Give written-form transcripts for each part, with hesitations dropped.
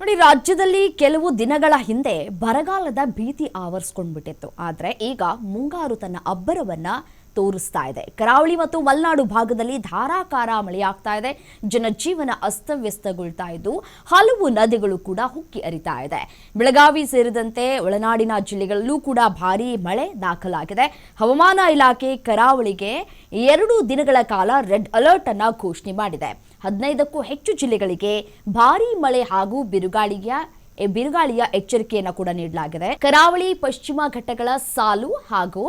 ನೋಡಿ, ರಾಜ್ಯದಲ್ಲಿ ಕೆಲವು ದಿನಗಳ ಹಿಂದೆ ಬರಗಾಲದ ಭೀತಿ ಆವರಿಸಿಕೊಂಡ್ಬಿಟ್ಟಿತ್ತು. ಆದರೆ ಈಗ ಮುಂಗಾರು ತನ್ನ ಅಬ್ಬರವನ್ನ ತೋರಿಸ್ತಾ ಇದೆ. ಕರಾವಳಿ ಮತ್ತು ಮಲೆನಾಡು ಭಾಗದಲ್ಲಿ ಧಾರಾಕಾರ ಮಳೆಯಾಗ್ತಾ ಇದೆ. ಜನಜೀವನ ಅಸ್ತವ್ಯಸ್ತಗೊಳ್ತಾ ಇದ್ದು ಹಲವು ನದಿಗಳು ಕೂಡ ಉಕ್ಕಿ ಹರಿತಾ ಇದೆ. ಬೆಳಗಾವಿ ಸೇರಿದಂತೆ ಒಳನಾಡಿನ ಜಿಲ್ಲೆಗಳಲ್ಲೂ ಕೂಡ ಭಾರೀ ಮಳೆ ದಾಖಲಾಗಿದೆ. ಹವಾಮಾನ ಇಲಾಖೆ ಕರಾವಳಿಗೆ 2 ದಿನಗಳ ಕಾಲ ರೆಡ್ ಅಲರ್ಟ್ ಅನ್ನ ಘೋಷಣೆ ಮಾಡಿದೆ. 15ಕ್ಕೂ ಹೆಚ್ಚು ಜಿಲ್ಲೆಗಳಿಗೆ ಭಾರೀ ಮಳೆ ಹಾಗೂ ಬಿರುಗಾಳಿಯ ಎಚ್ಚರಿಕೆಯನ್ನು ಕೂಡ ನೀಡಲಾಗಿದೆ. ಕರಾವಳಿ ಪಶ್ಚಿಮ ಘಟ್ಟಗಳ ಸಾಲು ಹಾಗೂ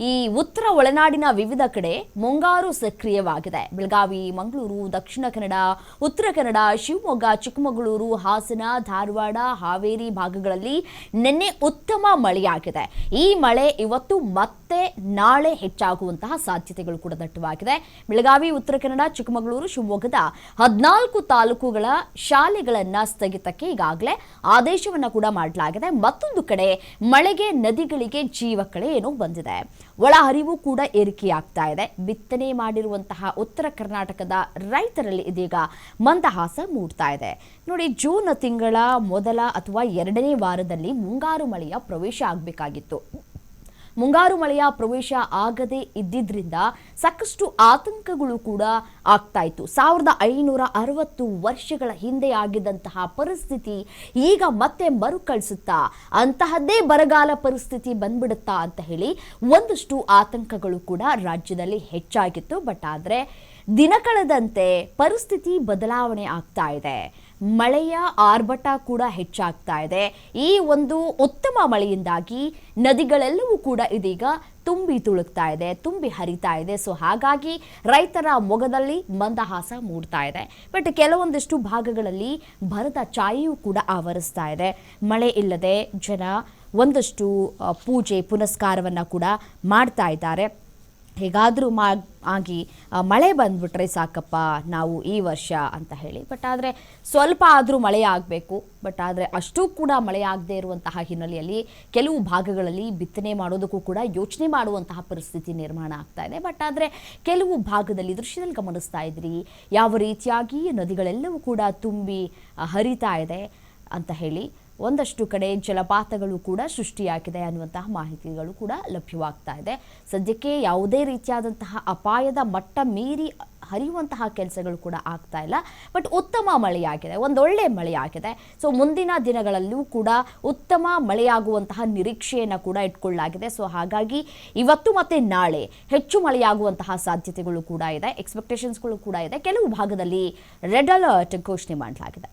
ಈ ಉತ್ತರ ಒಳನಾಡಿನ ವಿವಿಧ ಕಡೆ ಮುಂಗಾರು ಸಕ್ರಿಯವಾಗಿದೆ. ಬೆಳಗಾವಿ, ಮಂಗಳೂರು, ದಕ್ಷಿಣ ಕನ್ನಡ, ಉತ್ತರ ಕನ್ನಡ, ಶಿವಮೊಗ್ಗ, ಚಿಕ್ಕಮಗಳೂರು, ಹಾಸನ, ಧಾರವಾಡ, ಹಾವೇರಿ ಭಾಗಗಳಲ್ಲಿ ನಿನ್ನೆ ಉತ್ತಮ ಮಳೆಯಾಗಿದೆ. ಈ ಮಳೆ ಇವತ್ತು ಮತ್ತೆ ನಾಳೆ ಹೆಚ್ಚಾಗುವಂತಹ ಸಾಧ್ಯತೆಗಳು ಕೂಡ ದಟ್ಟವಾಗಿದೆ. ಬೆಳಗಾವಿ, ಉತ್ತರ ಕನ್ನಡ, ಚಿಕ್ಕಮಗಳೂರು, ಶಿವಮೊಗ್ಗದ 14 ತಾಲೂಕುಗಳ ಶಾಲೆಗಳನ್ನ ಸ್ಥಗಿತಕ್ಕೆ ಈಗಾಗಲೇ ಆದೇಶವನ್ನ ಕೂಡ ಮಾಡಲಾಗಿದೆ. ಮತ್ತೊಂದು ಕಡೆ ಮಳೆಗೆ ನದಿಗಳಿಗೆ ಜೀವಕಳೆ ಏನೋ ಬಂದಿದೆ. ಒಳಹರಿವು ಕೂಡ ಏರಿಕೆಯಾಗ್ತಾ ಇದೆ. ಬಿತ್ತನೆ ಮಾಡಿರುವಂತಹ ಉತ್ತರ ಕರ್ನಾಟಕದ ರೈತರಲ್ಲಿ ಇದೀಗ ಮಂದಹಾಸ ಮೂಡ್ತಾ ಇದೆ. ನೋಡಿ, ಜೂನ್ ತಿಂಗಳ ಮೊದಲ ಅಥವಾ 2ನೇ ವಾರದಲ್ಲಿ ಮುಂಗಾರು ಮಳೆಯ ಪ್ರವೇಶ ಆಗಬೇಕಾಗಿತ್ತು. ಮುಂಗಾರು ಮಳೆಯ ಪ್ರವೇಶ ಆಗದೇ ಇದ್ದಿದ್ರಿಂದ ಸಾಕಷ್ಟು ಆತಂಕಗಳು ಕೂಡ ಆಗ್ತಾ ಇತ್ತು. 1560 ವರ್ಷಗಳ ಹಿಂದೆ ಆಗಿದ್ದಂತಹ ಪರಿಸ್ಥಿತಿ ಈಗ ಮತ್ತೆ ಮರುಕಳಿಸುತ್ತಾ, ಅಂತಹದ್ದೇ ಬರಗಾಲ ಪರಿಸ್ಥಿತಿ ಬಂದ್ಬಿಡುತ್ತಾ ಅಂತ ಹೇಳಿ ಒಂದಷ್ಟು ಆತಂಕಗಳು ಕೂಡ ರಾಜ್ಯದಲ್ಲಿ ಹೆಚ್ಚಾಗಿತ್ತು. ಬಟ್ ಆದರೆ ದಿನ ಕಳೆದಂತೆ ಪರಿಸ್ಥಿತಿ ಬದಲಾವಣೆ ಆಗ್ತಾ ಇದೆ. ಮಳೆಯ ಆರ್ಭಟ ಕೂಡ ಹೆಚ್ಚಾಗ್ತಾ ಇದೆ. ಈ ಒಂದು ಉತ್ತಮ ಮಳೆಯಿಂದಾಗಿ ನದಿಗಳೆಲ್ಲವೂ ಕೂಡ ಇದೀಗ ತುಂಬಿ ತುಳುಕ್ತಾ ಇದೆ, ತುಂಬಿ ಹರಿತಾ ಇದೆ. ಸೊ ಹಾಗಾಗಿ ರೈತರ ಮೊಗದಲ್ಲಿ ಮಂದಹಾಸ ಮೂಡ್ತಾ ಇದೆ. ಬಟ್ ಕೆಲವೊಂದಿಷ್ಟು ಭಾಗಗಳಲ್ಲಿ ಬರದ ಛಾಯೆಯೂ ಕೂಡ ಆವರಿಸ್ತಾ ಇದೆ. ಮಳೆ ಇಲ್ಲದೆ ಜನ ಒಂದಷ್ಟು ಪೂಜೆ ಪುನಸ್ಕಾರವನ್ನು ಕೂಡ ಮಾಡ್ತಾ ಇದ್ದಾರೆ. ಹೇಗಾದರೂ ಆಗಿ ಮಳೆ ಬಂದ್ಬಿಟ್ರೆ ಸಾಕಪ್ಪ ನಾವು ಈ ವರ್ಷ ಅಂತ ಹೇಳಿ. ಬಟ್ ಆದರೆ ಸ್ವಲ್ಪ ಆದರೂ ಮಳೆ ಆಗಬೇಕು. ಬಟ್ ಆದರೆ ಅಷ್ಟೂ ಕೂಡ ಮಳೆ ಆಗದೇ ಇರುವಂತಹ ಹಿನ್ನೆಲೆಯಲ್ಲಿ ಕೆಲವು ಭಾಗಗಳಲ್ಲಿ ಬಿತ್ತನೆ ಮಾಡೋದಕ್ಕೂ ಕೂಡ ಯೋಚನೆ ಮಾಡುವಂತಹ ಪರಿಸ್ಥಿತಿ ನಿರ್ಮಾಣ ಆಗ್ತಾ ಇದೆ. ಬಟ್ ಆದರೆ ಕೆಲವು ಭಾಗದಲ್ಲಿ ದೃಶ್ಯದಲ್ಲಿ ಗಮನಿಸ್ತಾ ಇದ್ರಿ ಯಾವ ರೀತಿಯಾಗಿ ನದಿಗಳೆಲ್ಲವೂ ಕೂಡ ತುಂಬಿ ಹರಿತಾ ಇದೆ ಅಂತ ಹೇಳಿ. ಒಂದಷ್ಟು ಕಡೆ ಜಲಪಾತಗಳು ಕೂಡ ಸೃಷ್ಟಿಯಾಗಿದೆ ಅನ್ನುವಂತಹ ಮಾಹಿತಿಗಳು ಕೂಡ ಲಭ್ಯವಾಗ್ತಾ ಇದೆ. ಸದ್ಯಕ್ಕೆ ಯಾವುದೇ ರೀತಿಯಾದಂತಹ ಅಪಾಯದ ಮಟ್ಟ ಮೀರಿ ಹರಿಯುವಂತಹ ಕೆಲಸಗಳು ಕೂಡ ಆಗ್ತಾ ಇಲ್ಲ. ಬಟ್ ಉತ್ತಮ ಮಳೆಯಾಗಿದೆ, ಒಂದೊಳ್ಳೆ ಮಳೆಯಾಗಿದೆ. ಸೊ ಮುಂದಿನ ದಿನಗಳಲ್ಲೂ ಕೂಡ ಉತ್ತಮ ಮಳೆಯಾಗುವಂತಹ ನಿರೀಕ್ಷೆಯನ್ನು ಕೂಡ ಇಟ್ಕೊಳ್ಳಲಾಗಿದೆ. ಸೊ ಹಾಗಾಗಿ ಇವತ್ತು ಮತ್ತೆ ನಾಳೆ ಹೆಚ್ಚು ಮಳೆಯಾಗುವಂತಹ ಸಾಧ್ಯತೆಗಳು ಕೂಡ ಇದೆ, ಎಕ್ಸ್ಪೆಕ್ಟೇಷನ್ಸ್ಗಳು ಕೂಡ ಇದೆ. ಕೆಲವು ಭಾಗದಲ್ಲಿ ರೆಡ್ ಅಲರ್ಟ್ ಘೋಷಣೆ ಮಾಡಲಾಗಿದೆ.